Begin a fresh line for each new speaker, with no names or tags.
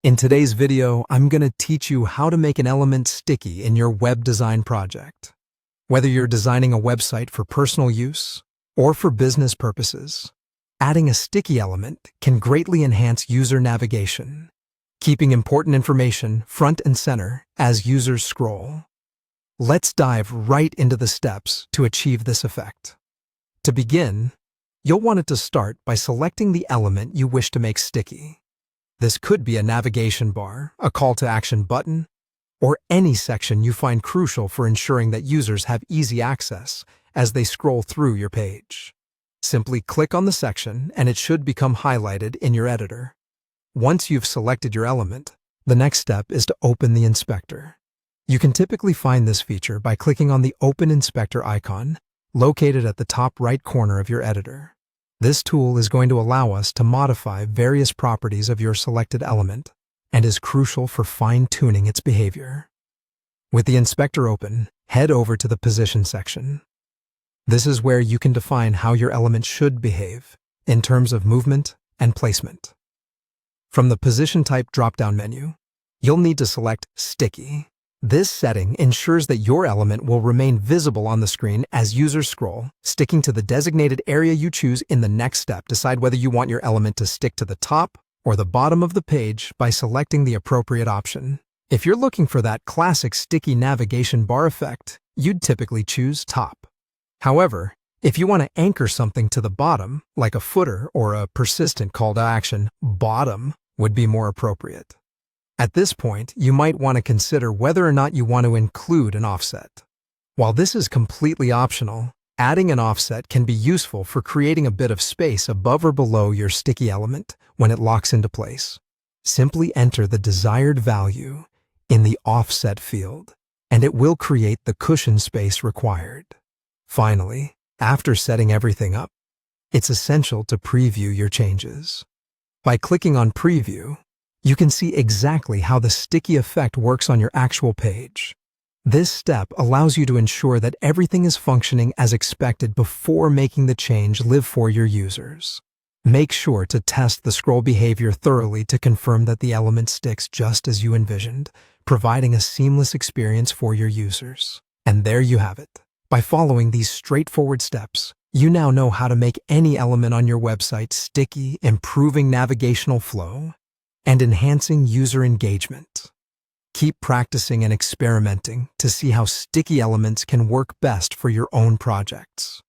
In today's video, I'm going to teach you how to make an element sticky in your web design project. Whether you're designing a website for personal use or for business purposes, adding a sticky element can greatly enhance user navigation, keeping important information front and center as users scroll. Let's dive right into the steps to achieve this effect. To begin, you'll want it to start by selecting the element you wish to make sticky. This could be a navigation bar, a call to action button, or any section you find crucial for ensuring that users have easy access as they scroll through your page. Simply click on the section and it should become highlighted in your editor. Once you've selected your element, the next step is to open the inspector. You can typically find this feature by clicking on the Open Inspector icon located at the top right corner of your editor. This tool is going to allow us to modify various properties of your selected element and is crucial for fine-tuning its behavior. With the inspector open, head over to the Position section. This is where you can define how your element should behave in terms of movement and placement. From the Position Type drop-down menu, you'll need to select Sticky. This setting ensures that your element will remain visible on the screen as users scroll, sticking to the designated area you choose. In the next step, decide whether you want your element to stick to the top or the bottom of the page by selecting the appropriate option. If you're looking for that classic sticky navigation bar effect, you'd typically choose top. However, if you want to anchor something to the bottom, like a footer or a persistent call to action, bottom would be more appropriate. At this point, you might want to consider whether or not you want to include an offset. While this is completely optional, adding an offset can be useful for creating a bit of space above or below your sticky element when it locks into place. Simply enter the desired value in the offset field, and it will create the cushion space required. Finally, after setting everything up, it's essential to preview your changes. By clicking on Preview, you can see exactly how the sticky effect works on your actual page. This step allows you to ensure that everything is functioning as expected before making the change live for your users. Make sure to test the scroll behavior thoroughly to confirm that the element sticks just as you envisioned, providing a seamless experience for your users. And there you have it. By following these straightforward steps, you now know how to make any element on your website sticky, improving navigational flow and enhancing user engagement. Keep practicing and experimenting to see how sticky elements can work best for your own projects.